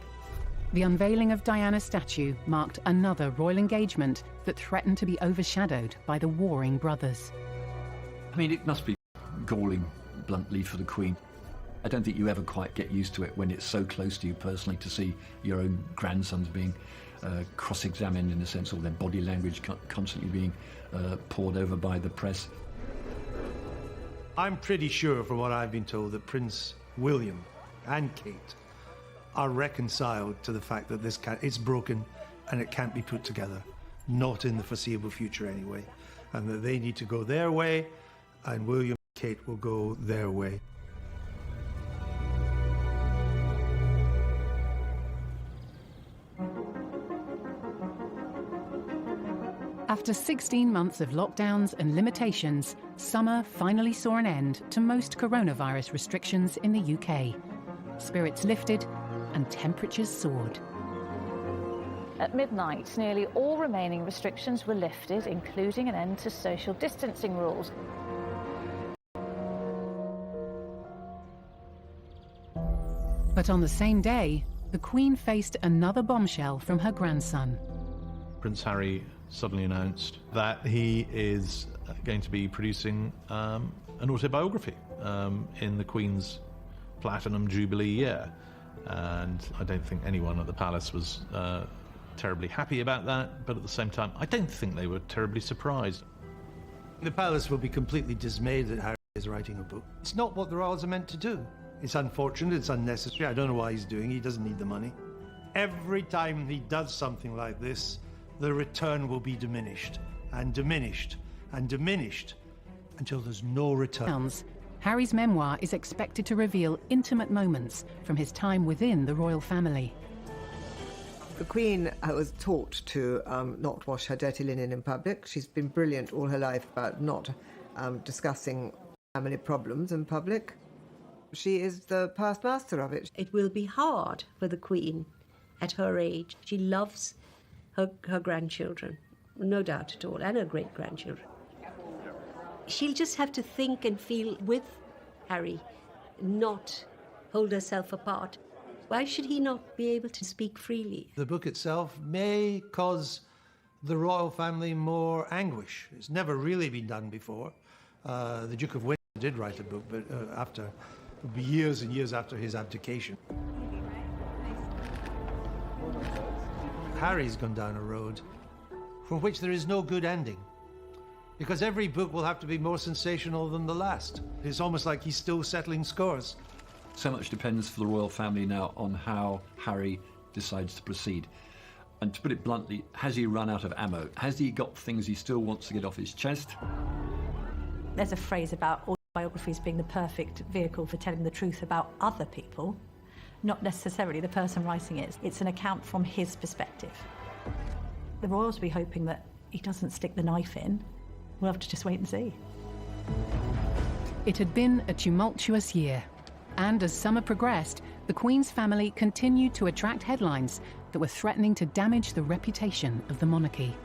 The unveiling of Diana's statue marked another royal engagement that threatened to be overshadowed by the warring brothers. I mean, it must be galling, bluntly, for the Queen. I don't think you ever quite get used to it when it's so close to you personally, to see your own grandsons being cross-examined, in a sense, or their body language constantly being poured over by the press. I'm pretty sure, from what I've been told, that Prince William and Kate are reconciled to the fact that it's broken and it can't be put together, not in the foreseeable future anyway, and that they need to go their way, and William and Kate will go their way. After 16 months of lockdowns and limitations, summer finally saw an end to most coronavirus restrictions in the UK. Spirits lifted and temperatures soared. At midnight, nearly all remaining restrictions were lifted, including an end to social distancing rules. But on the same day, the Queen faced another bombshell from her grandson. Prince Harry suddenly announced that he is going to be producing an autobiography in the Queen's Platinum Jubilee year. And I don't think anyone at the palace was terribly happy about that, but at the same time, I don't think they were terribly surprised. The palace will be completely dismayed that Harry is writing a book. It's not what the royals are meant to do. It's unfortunate, it's unnecessary. I don't know why he's doing it. He doesn't need the money. Every time he does something like this, the return will be diminished and diminished and diminished until there's no return. Harry's memoir is expected to reveal intimate moments from his time within the royal family. The Queen was taught to not wash her dirty linen in public. She's been brilliant all her life about not discussing family problems in public. She is the past master of it. It will be hard for the Queen at her age. She loves her grandchildren, no doubt at all, and her great-grandchildren. She'll just have to think and feel with Harry, not hold herself apart. Why should he not be able to speak freely? The book itself may cause the royal family more anguish. It's never really been done before. The Duke of Windsor did write a book, but it would be years and years after his abdication. Harry's gone down a road from which there is no good ending, because every book will have to be more sensational than the last. It's almost like he's still settling scores. So much depends for the royal family now on how Harry decides to proceed. And to put it bluntly, has he run out of ammo? Has he got things he still wants to get off his chest? There's a phrase about autobiographies being the perfect vehicle for telling the truth about other people, not necessarily the person writing it. It's an account from his perspective. The royals will be hoping that he doesn't stick the knife in. We'll have to just wait and see. It had been a tumultuous year, and as summer progressed, the Queen's family continued to attract headlines that were threatening to damage the reputation of the monarchy.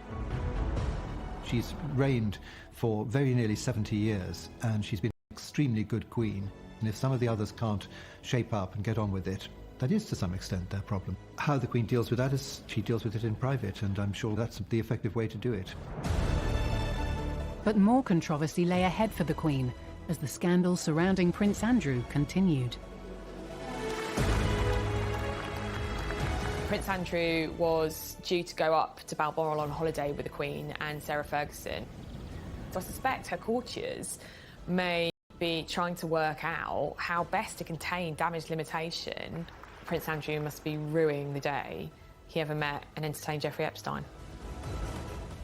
She's reigned for very nearly 70 years, and she's been an extremely good queen. And if some of the others can't shape up and get on with it, that is to some extent their problem. How the Queen deals with that is she deals with it in private, and I'm sure that's the effective way to do it. But more controversy lay ahead for the Queen as the scandal surrounding Prince Andrew continued. Prince Andrew was due to go up to Balmoral on holiday with the Queen and Sarah Ferguson. So I suspect her courtiers may be trying to work out how best to contain damage limitation. Prince Andrew must be ruining the day he ever met and entertained Jeffrey Epstein.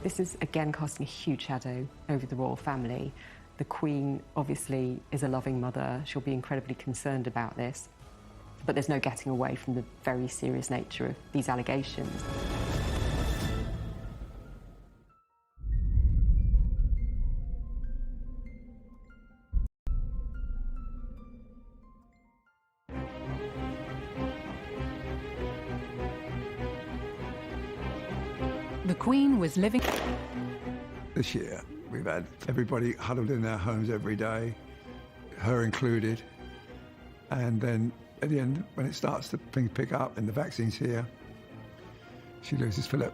This is again casting a huge shadow over the royal family. The Queen obviously is a loving mother. She'll be incredibly concerned about this. But there's no getting away from the very serious nature of these allegations. The Queen was living... This year, we've had everybody huddled in their homes every day, her included, and then at the end, when it starts to pick up and the vaccine's here, she loses Philip.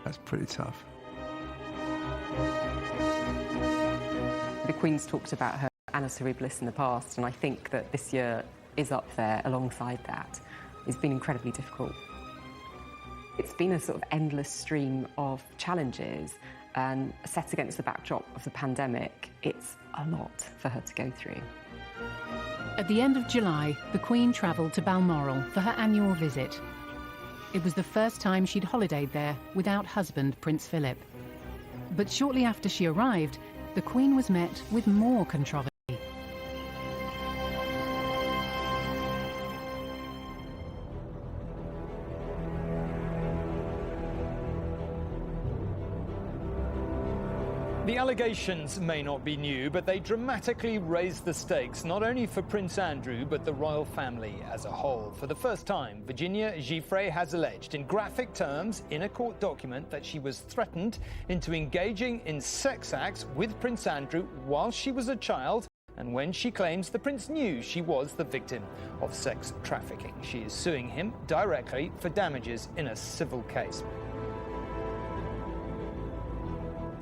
That's pretty tough. The Queen's talked about her annus horribilis in the past, and I think that this year is up there alongside that. It's been incredibly difficult. It's been a sort of endless stream of challenges, and set against the backdrop of the pandemic, it's a lot for her to go through. At the end of July, the Queen travelled to Balmoral for her annual visit. It was the first time she'd holidayed there without husband Prince Philip. But shortly after she arrived, the Queen was met with more controversy. The allegations may not be new, but they dramatically raised the stakes, not only for Prince Andrew, but the royal family as a whole. For the first time, Virginia Giuffre has alleged in graphic terms in a court document that she was threatened into engaging in sex acts with Prince Andrew while she was a child, and when she claims the prince knew she was the victim of sex trafficking. She is suing him directly for damages in a civil case.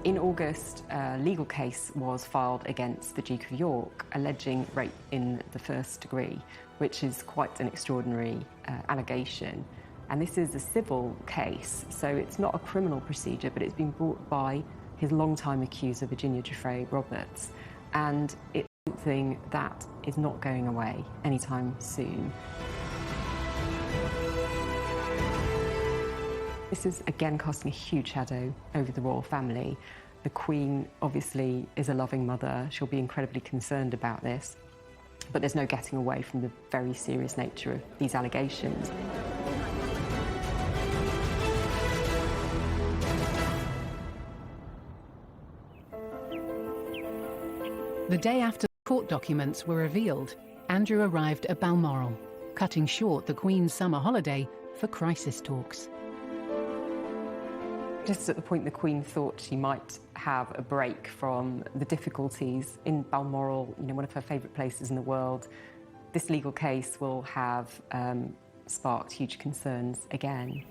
In August, a legal case was filed against the Duke of York, alleging rape in the first degree, which is quite an extraordinary allegation. And this is a civil case, so it's not a criminal procedure, but it's been brought by his longtime accuser, Virginia Giuffre Roberts. And it's something that is not going away anytime soon. This is again casting a huge shadow over the royal family. The Queen obviously is a loving mother. She'll be incredibly concerned about this. But there's no getting away from the very serious nature of these allegations. The day after the court documents were revealed, Andrew arrived at Balmoral, cutting short the Queen's summer holiday for crisis talks. Just at the point the Queen thought she might have a break from the difficulties in Balmoral, you know, one of her favourite places in the world, this legal case will have sparked huge concerns again.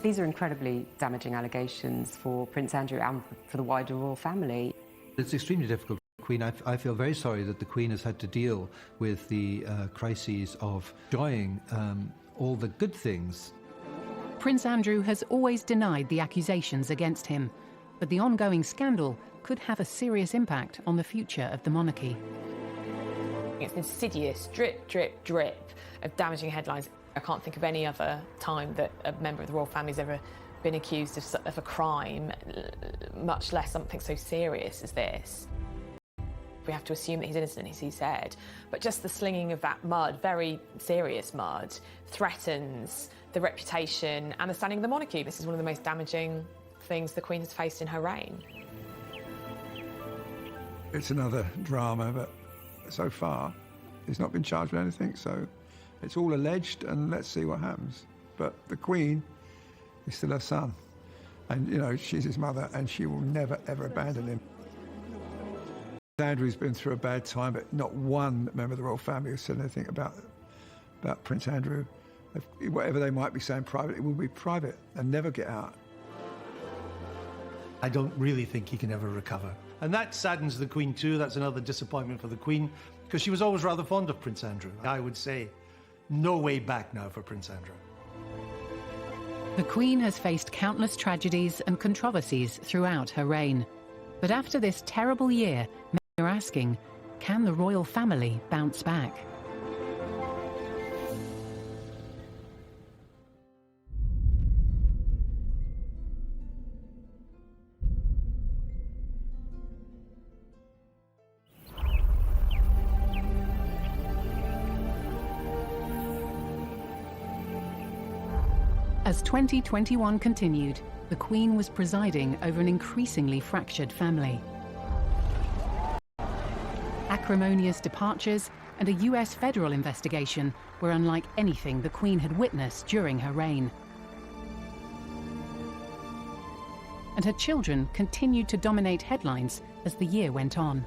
These are incredibly damaging allegations for Prince Andrew and for the wider royal family. It's extremely difficult for the Queen. I feel very sorry that the Queen has had to deal with the crises of enjoying all the good things. Prince Andrew has always denied the accusations against him, but the ongoing scandal could have a serious impact on the future of the monarchy. It's an insidious drip, drip, drip of damaging headlines. I can't think of any other time that a member of the royal family has ever been accused of a crime, much less something so serious as this. We have to assume that he's innocent, as he said. But just the slinging of that mud, very serious mud, threatens the reputation and the standing of the monarchy. This is one of the most damaging things the Queen has faced in her reign. It's another drama, but so far he's not been charged with anything, so it's all alleged, and let's see what happens. But the Queen is still her son, and, you know, she's his mother, and she will never, ever abandon him. Andrew's been through a bad time, but not one member of the royal family has said anything about Prince Andrew. Whatever they might be saying private, it will be private and never get out. I don't really think he can ever recover. And that saddens the Queen too. That's another disappointment for the Queen, because she was always rather fond of Prince Andrew. I would say no way back now for Prince Andrew. The Queen has faced countless tragedies and controversies throughout her reign. But after this terrible year, many are asking, can the royal family bounce back? As 2021 continued, the Queen was presiding over an increasingly fractured family. Acrimonious departures and a US federal investigation were unlike anything the Queen had witnessed during her reign. And her children continued to dominate headlines as the year went on.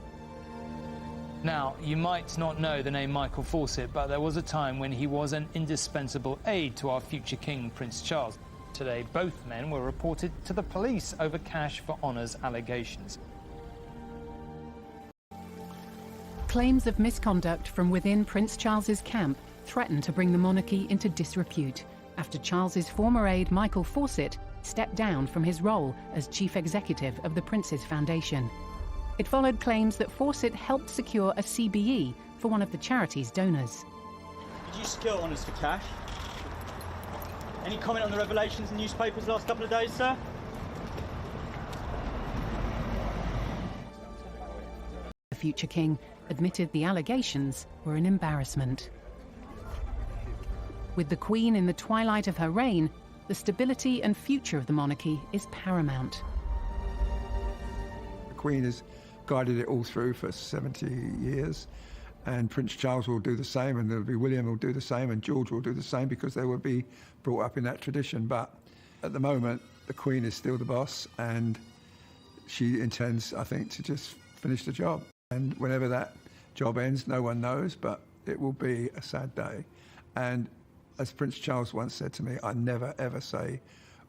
Now, you might not know the name Michael Fawcett, but there was a time when he was an indispensable aide to our future King, Prince Charles. Today, both men were reported to the police over cash for honours allegations. Claims of misconduct from within Prince Charles's camp threatened to bring the monarchy into disrepute after Charles's former aide Michael Fawcett stepped down from his role as chief executive of the Prince's Foundation. It followed claims that Fawcett helped secure a CBE for one of the charity's donors. Did you secure honours for cash? Any comment on the revelations in newspapers the last couple of days, sir? The future king admitted the allegations were an embarrassment. With the Queen in the twilight of her reign, the stability and future of the monarchy is paramount. The Queen has guided it all through for 70 years, and Prince Charles will do the same, and there'll be William will do the same, and George will do the same, because they will be brought up in that tradition. But at the moment, the Queen is still the boss, and she intends, I think, to just finish the job. And whenever that job ends, no one knows, but it will be a sad day. And as Prince Charles once said to me, I never ever say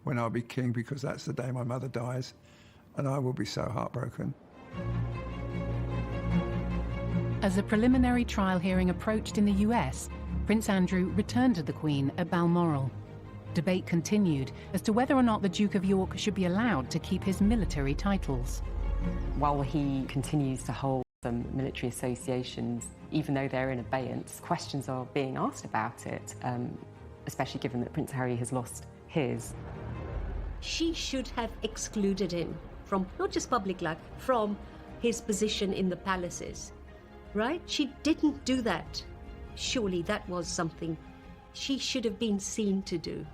when I'll be king, because that's the day my mother dies, and I will be so heartbroken. As a preliminary trial hearing approached in the US, Prince Andrew returned to the Queen at Balmoral. Debate continued as to whether or not the Duke of York should be allowed to keep his military titles. While he continues to hold some military associations, even though they're in abeyance, questions are being asked about it, especially given that Prince Harry has lost his. She should have excluded him from not just public life, from his position in the palaces, right? She didn't do that. Surely that was something she should have been seen to do.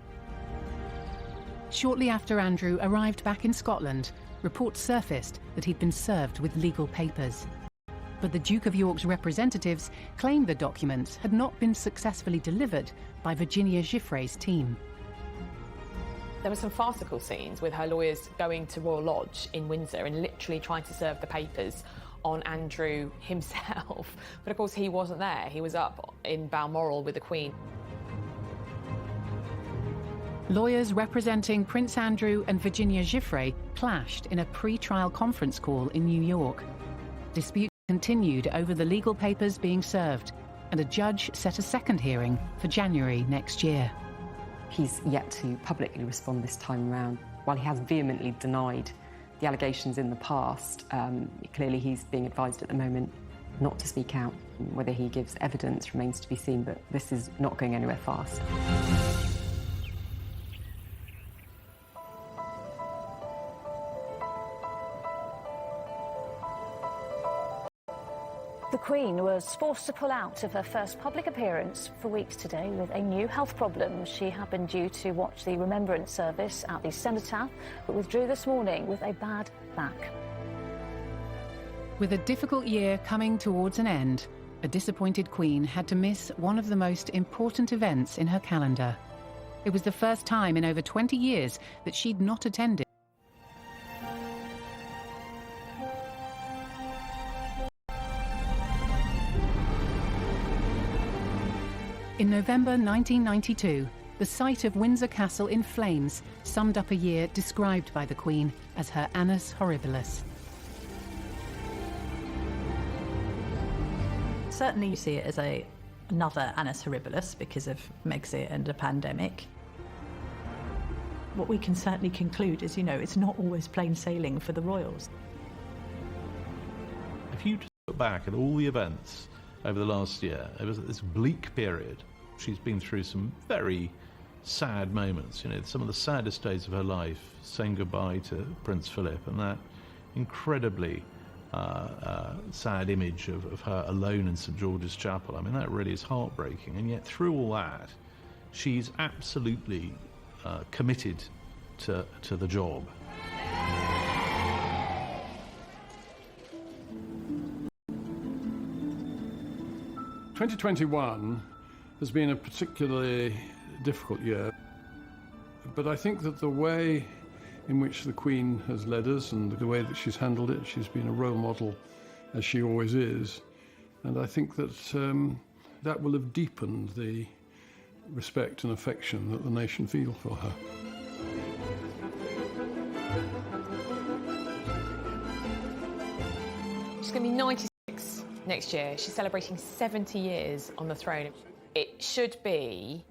Shortly after Andrew arrived back in Scotland, reports surfaced that he'd been served with legal papers. But the Duke of York's representatives claimed the documents had not been successfully delivered by Virginia Giuffre's team. There were some farcical scenes with her lawyers going to Royal Lodge in Windsor and literally trying to serve the papers on Andrew himself. But of course he wasn't there. He was up in Balmoral with the Queen. Lawyers representing Prince Andrew and Virginia Giuffre clashed in a pre-trial conference call in New York. Disputes continued over the legal papers being served, and a judge set a second hearing for January next year. He's yet to publicly respond this time around. While he has vehemently denied the allegations in the past, clearly he's being advised at the moment not to speak out. Whether he gives evidence remains to be seen, but this is not going anywhere fast. Queen was forced to pull out of her first public appearance for weeks today with a new health problem. She had been due to watch the remembrance service at the cenotaph, but withdrew this morning with a bad back. With a difficult year coming towards an end, a disappointed Queen had to miss one of the most important events in her calendar. It was the first time in over 20 years that she'd not attended. In November 1992, the sight of Windsor Castle in flames summed up a year described by the Queen as her annus horribilis. Certainly you see it as another annus horribilis because of Megxit and a pandemic. What we can certainly conclude is, it's not always plain sailing for the royals. If you just look back at all the events over the last year, it was this bleak period. She's been through some very sad moments, some of the saddest days of her life, saying goodbye to Prince Philip, and that incredibly sad image of her alone in St George's Chapel. I mean, that really is heartbreaking, and yet through all that, she's absolutely committed to the job. "2021 has been a particularly difficult year, but I think that the way in which the Queen has led us and the way that she's handled it, she's been a role model, as she always is, and I think that that will have deepened the respect and affection that the nation feel for her. She's going to be 96 next year. She's celebrating 70 years on the throne. It should be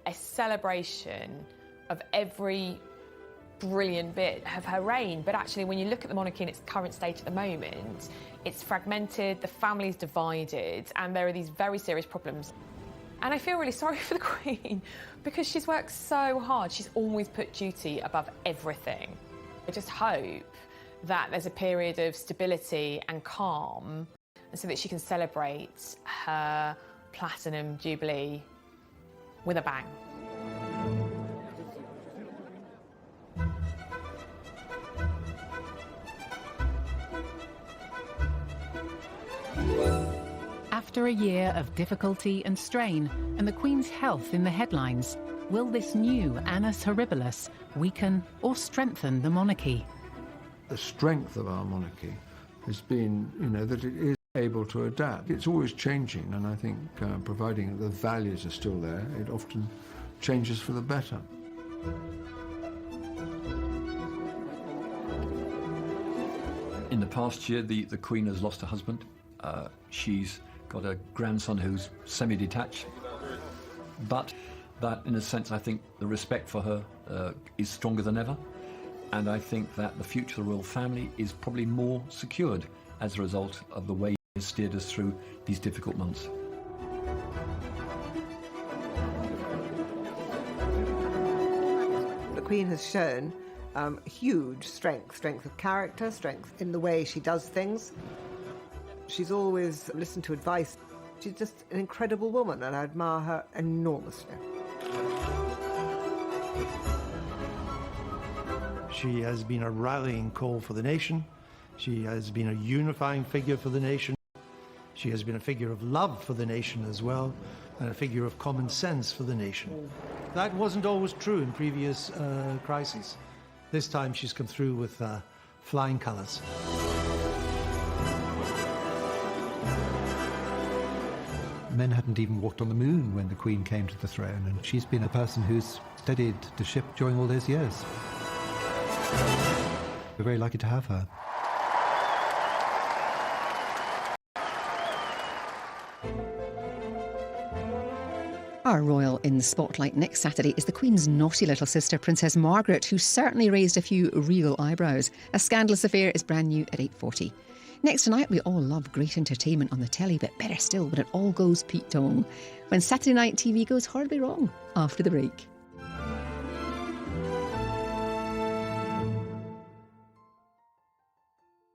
a celebration of every brilliant bit of her reign, but actually when you look at the monarchy in its current state at the moment, it's fragmented, the family's divided, and there are these very serious problems. And I feel really sorry for the Queen because she's worked so hard. She's always put duty above everything. I just hope that there's a period of stability and calm, and so that she can celebrate her Platinum Jubilee with a bang. After a year of difficulty and strain, and the Queen's health in the headlines, will this new annus horribilis weaken or strengthen the monarchy? The strength of our monarchy has been, that it is able to adapt. It's always changing, and I think providing the values are still there, it often changes for the better. In the past year, the Queen has lost her husband. She's got a grandson who's semi-detached. But that, in a sense, I think the respect for her is stronger than ever. And I think that the future of the royal family is probably more secured as a result of the way he has steered us through these difficult months. The Queen has shown huge strength of character, strength in the way she does things. She's always listened to advice. She's just an incredible woman, and I admire her enormously. She has been a rallying call for the nation. She has been a unifying figure for the nation. She has been a figure of love for the nation as well, and a figure of common sense for the nation. That wasn't always true in previous crises. This time she's come through with flying colours. Men hadn't even walked on the moon when the Queen came to the throne, and she's been a person who's steadied the ship during all those years. We're very lucky to have her. Our royal in the spotlight next Saturday is the Queen's naughty little sister, Princess Margaret, who certainly raised a few real eyebrows. A Scandalous Affair is brand new at 8:40. Next tonight, we all love great entertainment on the telly, but better still when it all goes Pete Tong. When Saturday night TV goes horribly wrong after the break.